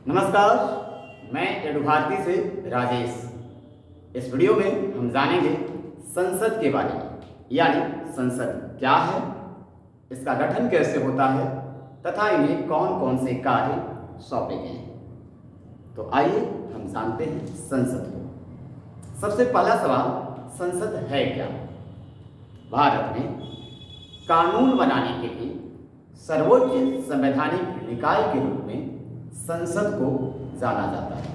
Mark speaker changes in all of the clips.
Speaker 1: नमस्कार, मैं एडु भारती से राजेश। इस वीडियो में हम जानेंगे संसद के बारे में, यानी संसद क्या है, इसका गठन कैसे होता है तथा इन्हें कौन कौन से कार्य सौंपे गए हैं। तो आइए हम जानते हैं संसद को। सबसे पहला सवाल, संसद है क्या? भारत में कानून बनाने के लिए सर्वोच्च संवैधानिक निकाय के रूप में संसद को जाना जाता है,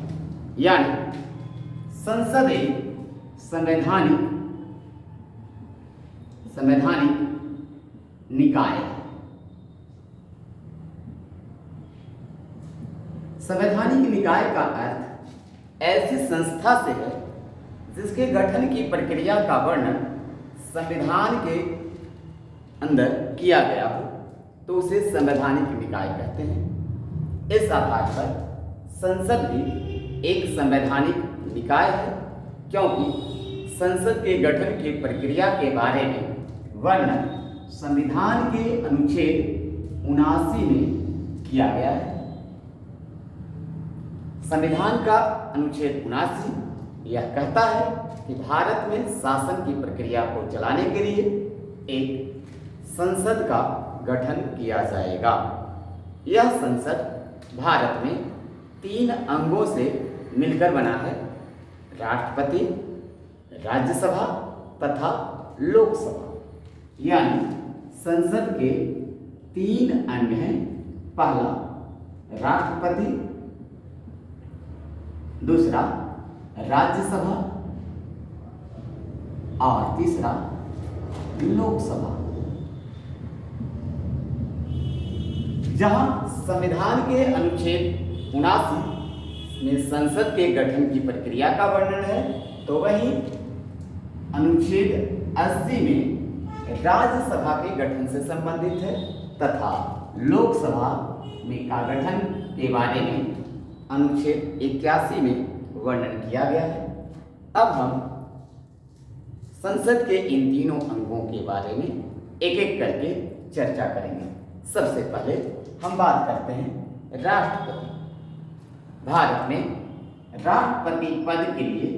Speaker 1: यानी संसद एक संवैधानिक निकाय है। संवैधानिक निकाय का अर्थ ऐसी संस्था से है जिसके गठन की प्रक्रिया का वर्णन संविधान के अंदर किया गया हो, तो उसे संवैधानिक निकाय कहते हैं। इस आधार पर संसद भी एक संवैधानिक निकाय है, क्योंकि संसद के गठन की प्रक्रिया के बारे में वर्णन संविधान के अनुच्छेद 79 में किया गया है। संविधान का अनुच्छेद 79 यह कहता है कि भारत में शासन की प्रक्रिया को चलाने के लिए एक संसद का गठन किया जाएगा। यह संसद भारत में 3 अंगों से मिलकर बना है: राष्ट्रपति, राज्यसभा तथा लोकसभा। यानी संसद के 3 अंग हैं। पहला राष्ट्रपति, दूसरा राज्यसभा और तीसरा लोकसभा। जहां संविधान के अनुच्छेद 79 में संसद के गठन की प्रक्रिया का वर्णन है, तो वहीं अनुच्छेद 80 में राज्यसभा के गठन से संबंधित है तथा लोकसभा में का गठन के बारे में अनुच्छेद 81 में वर्णन किया गया है। अब हम संसद के इन तीनों अंगों के बारे में एक एक करके चर्चा करेंगे। सबसे पहले हम बात करते हैं राष्ट्रपति। भारत में राष्ट्रपति पद के लिए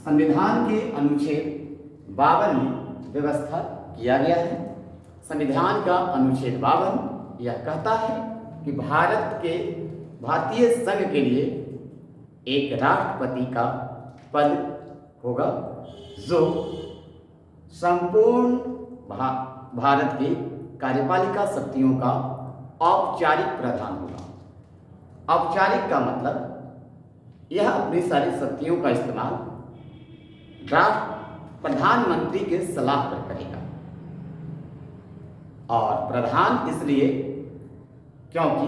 Speaker 1: संविधान के अनुच्छेद 52 में व्यवस्था किया गया है। संविधान का अनुच्छेद 52 यह कहता है कि भारतीय संघ के लिए एक राष्ट्रपति का पद होगा, जो संपूर्ण भारत के कार्यपालिका शक्तियों का औपचारिक प्रधान होगा। औपचारिक का मतलब यह अपनी सारी शक्तियों का इस्तेमाल प्रधानमंत्री के सलाह पर करेगा। और प्रधान इसलिए क्योंकि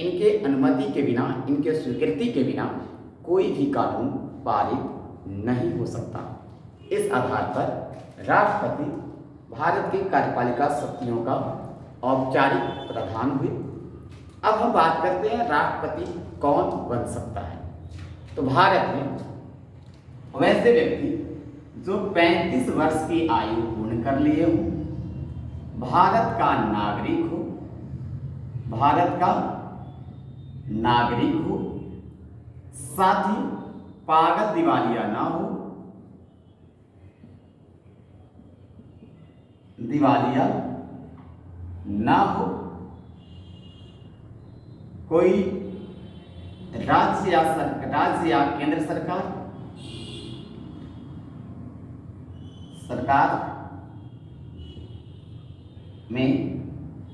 Speaker 1: इनके अनुमति के बिना, इनके स्वीकृति के बिना कोई भी कानून पारित नहीं हो सकता। इस आधार पर राष्ट्रपति भारत की कार्यपालिका शक्तियों का औपचारिक प्रधान हुए। अब हम बात करते हैं राष्ट्रपति कौन बन सकता है। तो भारत में वैसे व्यक्ति जो 35 वर्ष की आयु पूर्ण कर लिए हो, भारत का नागरिक हो, साथ ही पागल दिवालिया ना हो, कोई राज्य या केंद्र सरकार में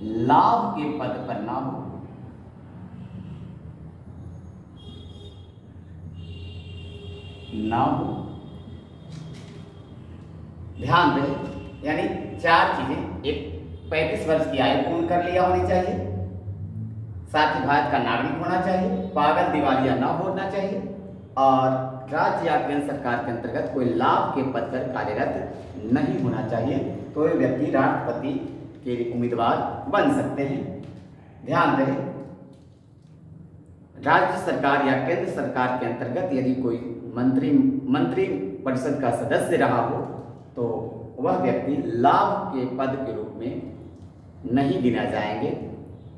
Speaker 1: लाभ के पद पर ना हो, ध्यान रहे, यानी 4 चीजें। एक, 35 वर्ष की आयु पूर्ण कर लिया होनी चाहिए, साथ ही भारत का नागरिक होना चाहिए, पागल दिवालिया ना होना चाहिए, और राज्य या केंद्र सरकार के अंतर्गत कोई लाभ के पद पर कार्यरत नहीं होना चाहिए। तो ये व्यक्ति राष्ट्रपति के उम्मीदवार बन सकते हैं। ध्यान रहे, राज्य सरकार या केंद्र सरकार के अंतर्गत यदि कोई मंत्री परिषद का सदस्य रहा हो, तो वह व्यक्ति लाभ के पद के रूप में नहीं गिना जाएंगे,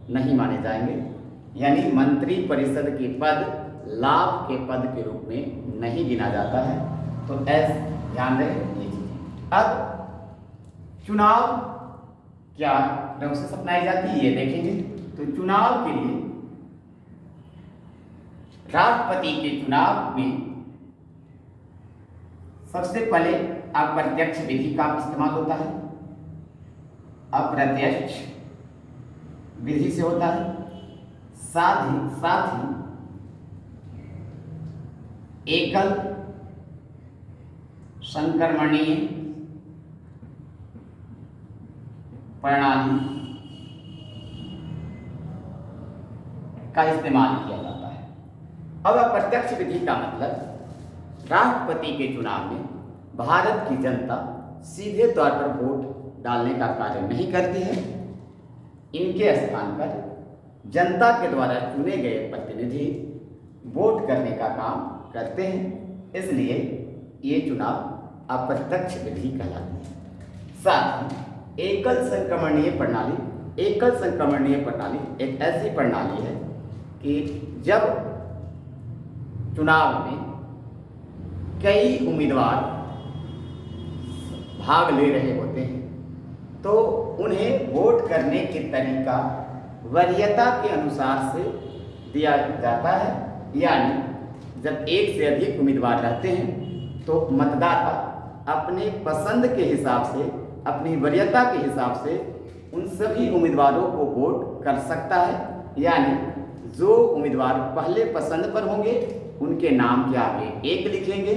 Speaker 1: नहीं माने जाएंगे। यानी मंत्री परिषद के पद लाभ के पद के रूप में नहीं गिना जाता है। तो एस ध्यान रहे ये चीजें। अब चुनाव क्या प्रोसेस अपनाई जाती है ये देखेंगे। तो चुनाव के लिए राष्ट्रपति के चुनाव में सबसे पहले अप्रत्यक्ष विधि का इस्तेमाल होता है। अप्रत्यक्ष विधि से होता है। साथ ही एकल संक्रमणीय प्रणाली का इस्तेमाल किया जाता है। अब अप्रत्यक्ष विधि का मतलब राष्ट्रपति के चुनाव में भारत की जनता सीधे तौर पर वोट डालने का कार्य नहीं करती है। इनके स्थान पर जनता के द्वारा चुने गए प्रतिनिधि वोट करने का काम करते हैं, इसलिए ये चुनाव अप्रत्यक्ष विधि कहलाती है। साथ ही एकल संक्रमणीय प्रणाली। एकल संक्रमणीय प्रणाली एक ऐसी प्रणाली है कि जब चुनाव में कई उम्मीदवार भाग ले रहे होते हैं तो उन्हें वोट करने के तरीका वरीयता के अनुसार से दिया जाता है। यानी जब एक से अधिक उम्मीदवार रहते हैं तो मतदाता अपने पसंद के हिसाब से, अपनी वरीयता के हिसाब से उन सभी उम्मीदवारों को वोट कर सकता है। यानी जो उम्मीदवार पहले पसंद पर होंगे उनके नाम के आगे 1 लिखेंगे,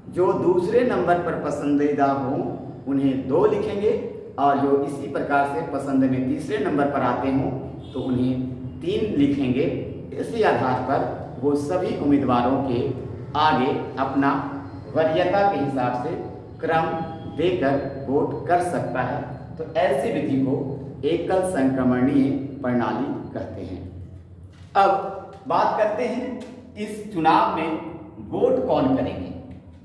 Speaker 1: जो दूसरे नंबर पर पसंदीदा हों उन्हें 2 लिखेंगे, और जो इसी प्रकार से पसंद में तीसरे नंबर पर आते हों तो उन्हें 3 लिखेंगे। इसी आधार पर वो सभी उम्मीदवारों के आगे अपना वरीयता के हिसाब से क्रम देकर वोट कर सकता है। तो ऐसी विधि को एकल संक्रमणीय प्रणाली कहते हैं। अब बात करते हैं इस चुनाव में वोट कौन करेंगे,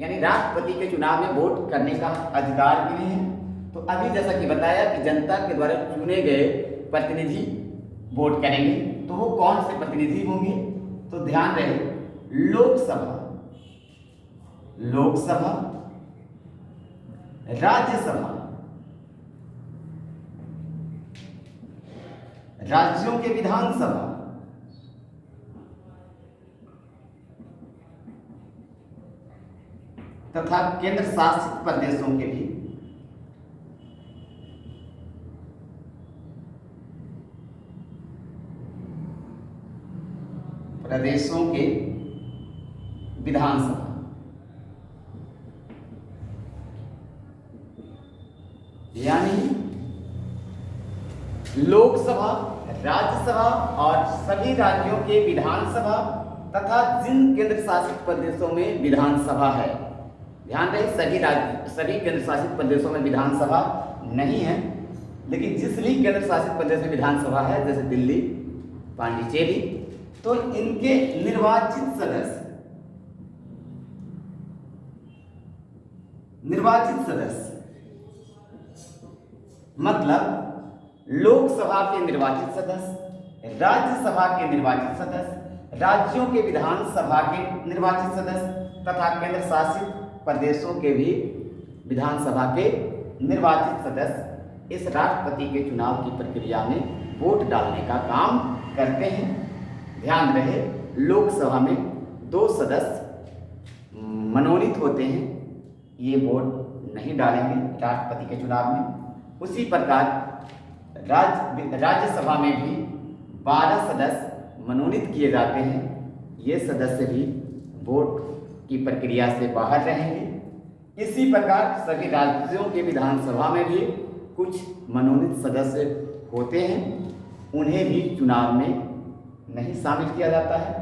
Speaker 1: यानी राष्ट्रपति के चुनाव में वोट करने का अधिकार भी नहीं है। तो अभी जैसा कि बताया कि जनता के द्वारा चुने गए प्रतिनिधि वोट करेंगे, तो वो कौन से प्रतिनिधि होंगे? तो ध्यान रहे, लोकसभा, राज्यसभा, राज्यों के विधानसभा, तथा केंद्र शासित प्रदेशों के भी विधानसभा। यानी लोकसभा, राज्यसभा और सभी राज्यों के विधानसभा तथा जिन केंद्र शासित प्रदेशों में विधानसभा है, ध्यान रहे सभी केंद्र शासित प्रदेशों में विधानसभा नहीं है, लेकिन जिस भी केंद्र शासित प्रदेश में विधानसभा है जैसे दिल्ली, पांडिचेरी, तो इनके निर्वाचित सदस्य मतलब लोकसभा के निर्वाचित सदस्य, राज्यसभा के निर्वाचित सदस्य, राज्यों के विधानसभा के निर्वाचित सदस्य तथा केंद्र शासित प्रदेशों के भी विधानसभा के निर्वाचित सदस्य इस राष्ट्रपति के चुनाव की प्रक्रिया में वोट डालने का काम करते हैं। ध्यान रहे, लोकसभा में 2 सदस्य मनोनीत होते हैं, ये वोट नहीं डालेंगे राष्ट्रपति के चुनाव में। उसी प्रकार राज्यसभा में भी 12 सदस्य मनोनीत किए जाते हैं, ये सदस्य भी वोट की प्रक्रिया से बाहर रहेंगे। इसी प्रकार सभी राज्यों के विधानसभा में भी कुछ मनोनीत सदस्य होते हैं, उन्हें भी चुनाव में नहीं शामिल किया जाता है।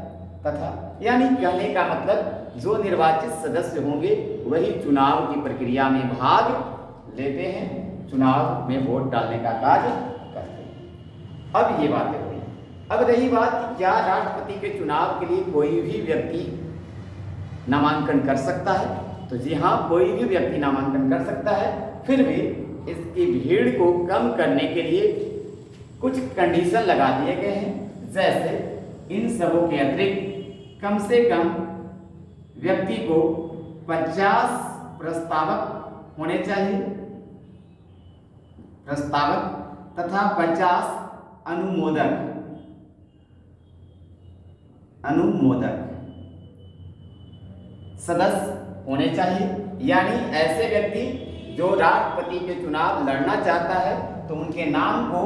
Speaker 1: तथा यानी कहने का मतलब जो निर्वाचित सदस्य होंगे वही चुनाव की प्रक्रिया में भाग लेते हैं, चुनाव में वोट डालने का कार्य करते हैं। अब ये बातें हुई। अब रही बात कि क्या राष्ट्रपति के चुनाव के लिए कोई भी व्यक्ति नामांकन कर सकता है? तो जी हाँ, कोई भी व्यक्ति नामांकन कर सकता है। फिर भी इसकी भीड़ को कम करने के लिए कुछ कंडीशन लगा दिए गए हैं। जैसे इन सबों के अतिरिक्त कम से कम व्यक्ति को 50 प्रस्तावक होने चाहिए, प्रस्तावक तथा 50 अनुमोदक सदस्य होने चाहिए। यानी ऐसे व्यक्ति जो राष्ट्रपति के चुनाव लड़ना चाहता है तो उनके नाम को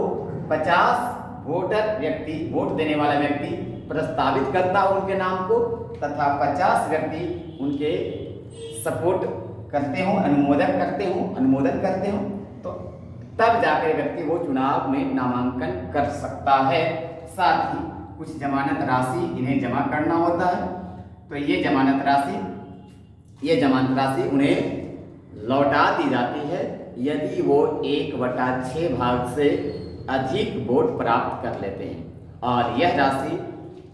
Speaker 1: 50 वोट देने वाला व्यक्ति प्रस्तावित करता हो उनके नाम को, तथा 50 व्यक्ति उनके सपोर्ट करते हों, अनुमोदन करते हों, तो तब जाकर व्यक्ति वो चुनाव में नामांकन कर सकता है। साथ ही कुछ जमानत राशि इन्हें जमा करना होता है, तो ये जमानत राशि उन्हें लौटा दी जाती है यदि वो 1/6 भाग से अधिक वोट प्राप्त कर लेते हैं, और यह राशि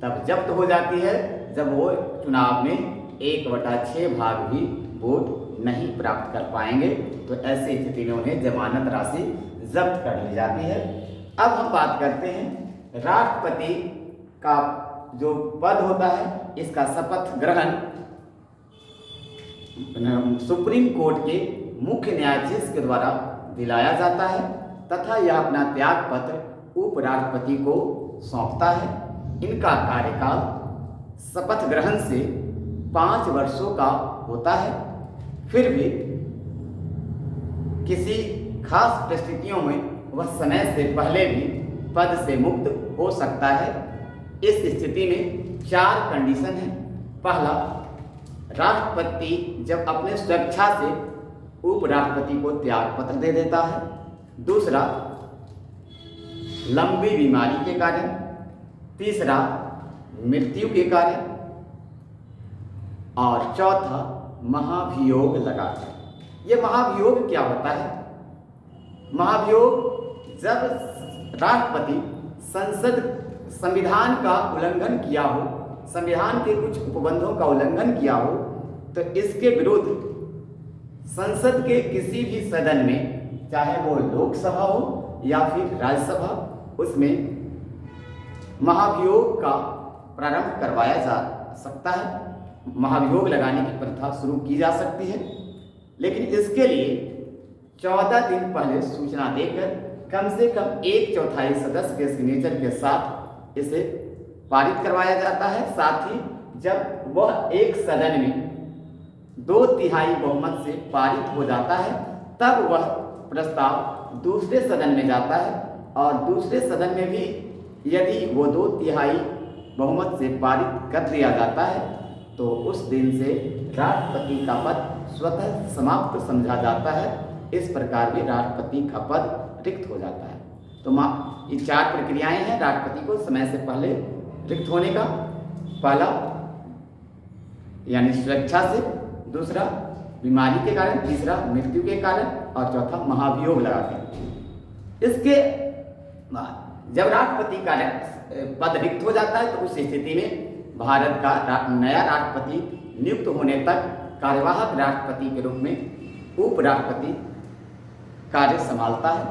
Speaker 1: तब जब्त हो जाती है जब वो चुनाव में 1/6 भाग भी वोट नहीं प्राप्त कर पाएंगे, तो ऐसी स्थिति में उन्हें जमानत राशि जब्त कर ली जाती है। अब हम बात करते हैं राष्ट्रपति का जो पद होता है, इसका शपथ ग्रहण सुप्रीम कोर्ट के मुख्य न्यायाधीश के द्वारा दिलाया जाता है, तथा यह अपना त्याग पत्र उपराष्ट्रपति को सौंपता है। इनका कार्यकाल शपथ ग्रहण से 5 वर्षों का होता है। फिर भी किसी खास परिस्थितियों में वह समय से पहले भी पद से मुक्त हो सकता है। इस स्थिति में 4 कंडीशन हैं। पहला, राष्ट्रपति जब अपने स्वेच्छा से उपराष्ट्रपति को त्याग पत्र दे देता है। दूसरा, लंबी बीमारी के कारण। तीसरा, मृत्यु के कारण। और चौथा, महाभियोग लगाकर। ये महाभियोग क्या होता है? महाभियोग जब राष्ट्रपति संविधान का उल्लंघन किया हो, संविधान के कुछ उपबंधों का उल्लंघन किया हो, तो इसके विरुद्ध संसद के किसी भी सदन में, चाहे वो लोकसभा हो या फिर राज्यसभा, उसमें महाभियोग का प्रारंभ करवाया जा सकता है। महाभियोग लगाने की प्रथा शुरू की जा सकती है, लेकिन इसके लिए 14 दिन पहले सूचना देकर कम से कम 1/4 सदस्य के सिग्नेचर के साथ इसे पारित करवाया जाता है। साथ ही जब वह एक सदन में 2/3 बहुमत से पारित हो जाता है, तब वह प्रस्ताव दूसरे सदन में जाता है, और दूसरे सदन में भी यदि वो 2/3 बहुमत से पारित कर दिया जाता है, तो उस दिन से राष्ट्रपति का पद स्वतः समाप्त समझा जाता है। इस प्रकार भी राष्ट्रपति का पद रिक्त हो जाता है। तो ये 4 प्रक्रियाएं हैं राष्ट्रपति को समय से पहले रिक्त होने का। पहला, यानी स्वेच्छा से। दूसरा, बीमारी के कारण। तीसरा, मृत्यु के कारण। और चौथा, महाभियोग लगाकर। इसके बाद जब राष्ट्रपति का पद रिक्त हो जाता है, तो उस स्थिति में भारत का नया राष्ट्रपति नियुक्त होने तक कार्यवाहक राष्ट्रपति के रूप में उपराष्ट्रपति कार्य संभालता है।